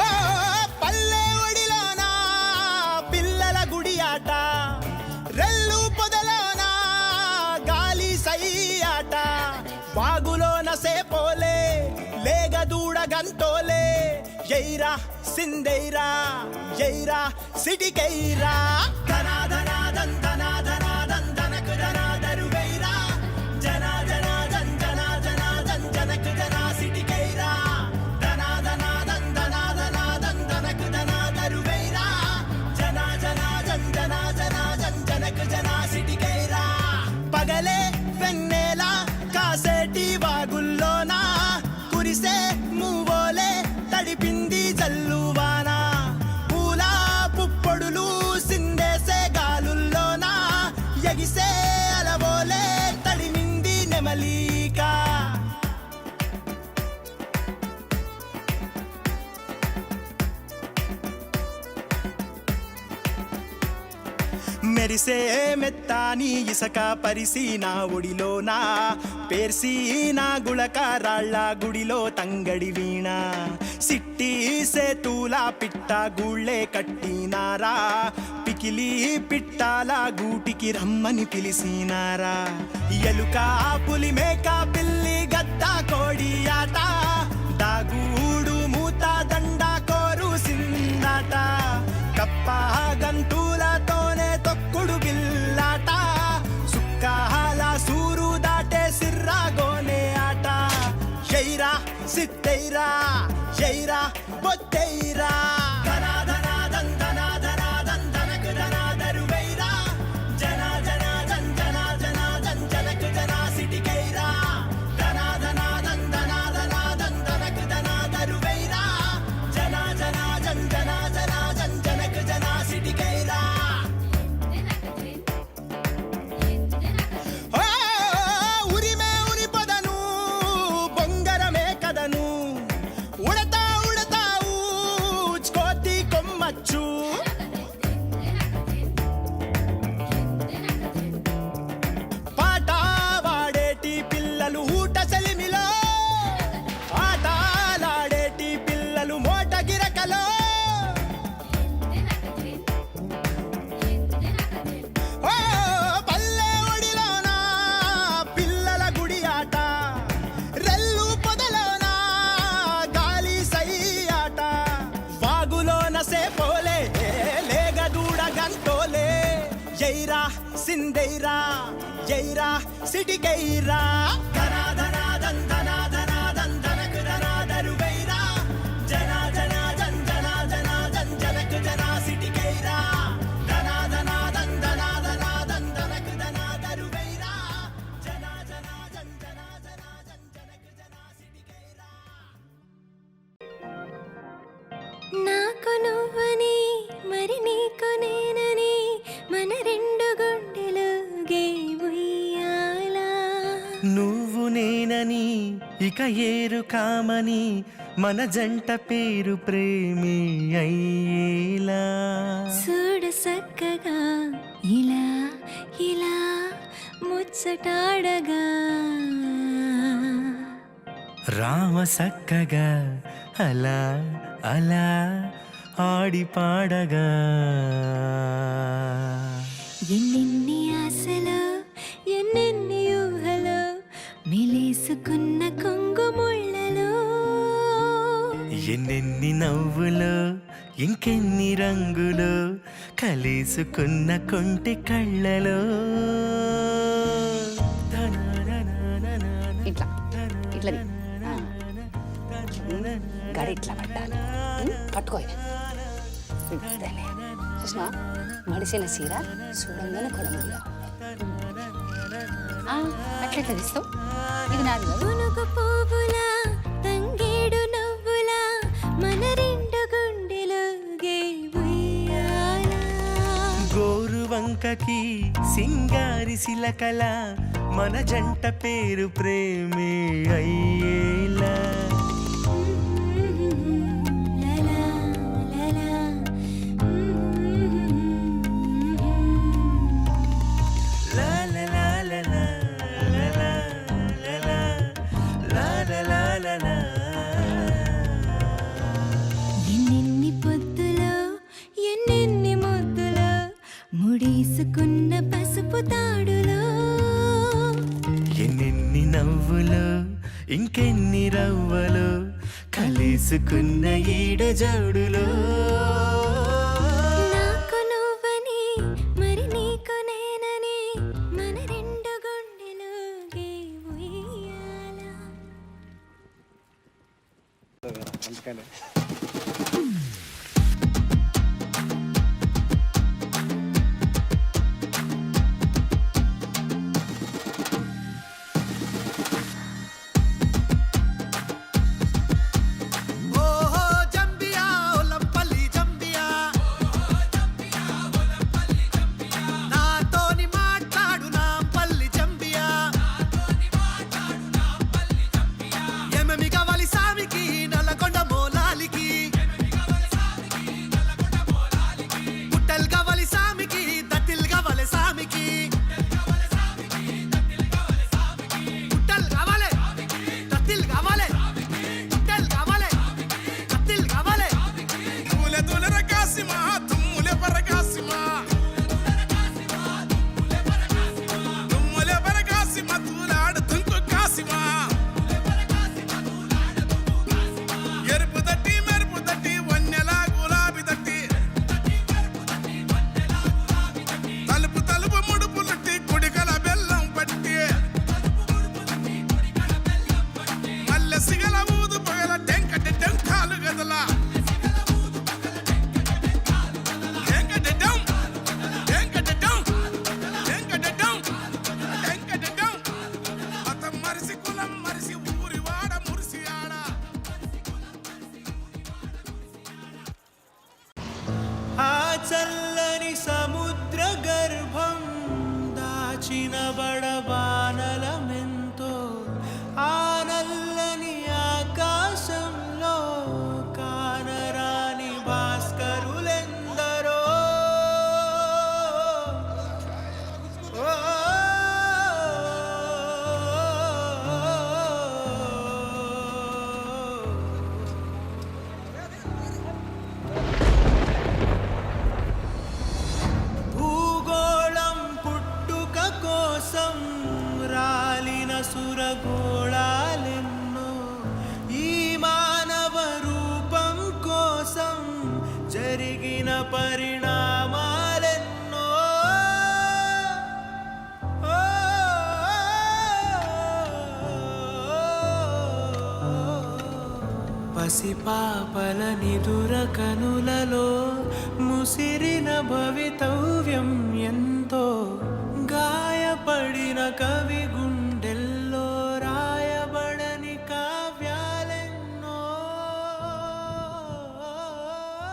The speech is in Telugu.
ఓ పల్లె ఒడిలోనా పిల్లల గుడి ఆట, రెల్లు పొదలోనా గాలి సయ్యాట, వాగులోన సేపోలే లేగ దూడ గంతోలే, ఎయిరా సిందైరా ఎయిరా సిటికైరా, ధనా ధనా దన్ ధనా ధనా దన్ ధనకు ధనా దరువైరా, జనా జనా దన్ జనా జనా దన్ జనకు జనా సిటికైరా, ధనా ధనా దన్ ధనా ధనా దన్ ధనకు ధనా దరువైరా, జనా జనా దన్ జనా జనా దన్ జనకు జనా సిటికైరా. పగలే వెన్నెల కాసేటి వాగుల్లోనా కురిసే మూవోలే తడిపింది జల్లువాన, పూల పుప్పొడులు సిందేసే గాలుల్లోనా ఎగిసే అలవోలే తడిమింది నెమలీక. మెరిసే మెత్తాని ఇసక పరిసి నా ఒడిలోనా పేర్సి నా గుళక రాళ్ళ గుడిలో తంగడి వీణ, సిట్టి సేతుల పిట్ట గూళ్ళే కట్టినారా, పికిలి పిట్టాల గూటికి రమ్మని పిలిసినారా, ఎలుక పులి మేక పిల్లి గద్ద కోడి ఆట, దాగూడు మూత దండ కోరు సిందాట, కప్ప గంతులతోనే తొక్కుడు బిల్లాట, సుక్కాల సూరు దాటే సిర్రాగోనే ఆట, ఎయిరా సిత్తైరా ఎయిరా బొత్తైరా, ధనా ధనా దన్ ధనా ధనా దన్ ధనకు ధనా దరువైరా, జనా జనా దన్ జనా జనా దన్ జనకు జనా సిటికైరా, ధనా ధనా దన్ ధనా ధనా దన్ ధనకు ధనా దరువైరా, జనా జనా దన్ జనా జనా దన్ జనకు జనా సిటికైరా. ఉరిమే ఉరి పొదను బొంగరమే కదను, ఉడతా ఉడతా ఊచుకోతి కొమ్మచ్చు, పాట వాడేటి పిల్లలు ఊట సెలిమిలో, ఆటలాడేటి పిల్లలు మోట గిరకలో, ఓ పల్లె ఒడిలోనా పిల్లల గుడి ఆట, రెల్లు పొదలోనా గాలి సయ్యాట, వాగులోన సేపోలే లేగ దూడ గంతోలే, ఎయిరా సిందైరా ఎయిరా సిటికైరా, ధనా ధనా దన్ ధనా ధనా దన్ ధనకు ధనా దరువైరా, జనా జనా దన్ జనా జనా దన్ జనకు జనా సిటికైరా, ధనా ధనా దన్ ధనా ధనా దన్ ధనకు ధనా దరువైరా, జనా జనా దన్ జనా జనా దన్ జనకు జనా సిటికైరా. నాకు నువ్వని మరి నీకు నేనని మన రెండు గుండెలు గే ఉయ్యాలా, నువ్వు నేనని ఇక ఏరు కామని మన జంట పేరు ప్రేమి అయ్యేలా, చూడు సక్కగా ఇలా ఇలా ముచ్చటాడగా, రామ సక్కగా అలా అలా ఆడి పాడగా, ఎన్నెన్ని ఆశలు ఎన్నెన్ని ఊహలు మెలేసుకున్న కొంగు ముళ్ళలో, ఎన్నెన్ని నవ్వులు ఇంకెన్ని రంగులు కలిసుకున్న కొంటి కళ్ళలో, ఇట్లా ఇట్లా గడి ఇట్లా పట్టాలి, పట్టుకో చూసినా మడిసిన చీర చూడంగానే కొడమల్లా అట్లెట్లా తీస్తావు, ఇది నాది కదా. పునుగు పువ్వులా తంగేడు నవ్వులా మన రెండు గుండెలు గే ఉయ్యాలా, గోరు వంకకి సింగారి సిలకల మన జంట పేరు ప్రేమే అయ్యేలా, లలా లలా లా లా లా లా లా లా లా లా లా లా లా లా లా. చిలికెన్ని రవ్వలు కలుసుకున్న ఈడ జోడులో నాకు నువ్వని మరి నీకు నేనని మన రెండు గుండెలోగే ఉయ్యాల. ఓహో జంబియా ఒలంపల్లి జంబియా నాతోని మాట్లాడు నాంపల్లి జంబియా ఏమేమి కావాలి సామికి నల్లకొండ మోలాలికి పుట్టలు కావాలి సామికి దత్తిలు కావాలి సామికి పుట్టలు కావాలి దత్తిలు కావాలి పుట్టలు కావాలి దత్తిలు కావాలి తుమ్ములే తులర కాసిమా తుమ్ములే పర కాసిమా తుమ్ములే పర కాసిమా తూలాడు తుంకు కాసిమా ఎరుపు దట్టి మెరుపు దట్టి వన్నెల గులాబీ దట్టి తలుపు తలుపు ముడుపులుట్టి కుడికల బెల్లం పట్టి మల్లె సిగల ఊదు పగల టెంకటి టెంకాలు గదల మరిసి కులం మరిసి ఊరి వాడ మురిసి ఆడ ఆ చల్లని సముద్ర గర్భం దాచిన బడబానలమెంతో ఆ నల్లని ఆకాశంలో కానరాని భాస్కరులెందరో ఓ భూగోళం పుట్టుక కోసం రాలిన సురగోళాలెన్నో ఈ మానవ రూపం కోసం జరిగిన పరిణామాలెన్నో ఓ పసిపాపల నిదుర కనులలో ముసిరిన భవితవ్యం ఎంతో గాయపడిన కవి గుండె